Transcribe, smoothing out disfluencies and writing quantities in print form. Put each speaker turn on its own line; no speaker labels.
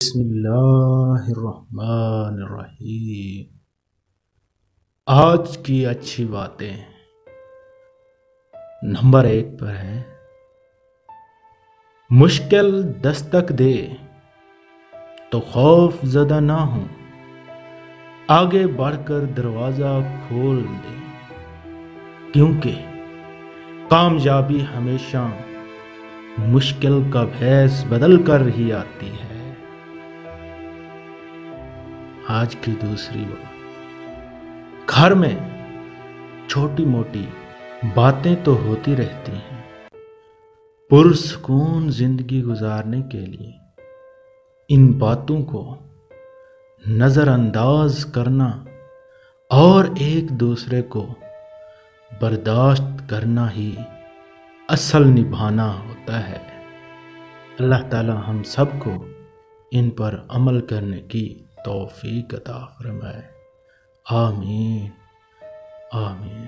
بسم اللہ الرحمن الرحیم۔ آج کی اچھی باتیں نمبر 1 پر ہے۔ مشکل دستک دے تو خوف زدہ نہ ہوں، آگے بڑھ کر دروازہ کھول دے، کیونکہ کامیابی ہمیشہ مشکل کا بھیس بدل کر ہی آتی ہے۔ آج کی دوسری بات، گھر میں چھوٹی موٹی باتیں تو ہوتی رہتی ہیں، پرسکون زندگی گزارنے کے لیے ان باتوں کو نظر انداز کرنا اور ایک دوسرے کو برداشت کرنا ہی اصل نبھانا ہوتا ہے۔ اللہ تعالی ہم سب کو ان پر عمل کرنے کی توفیق عطا فرمائے۔ آمین آمین۔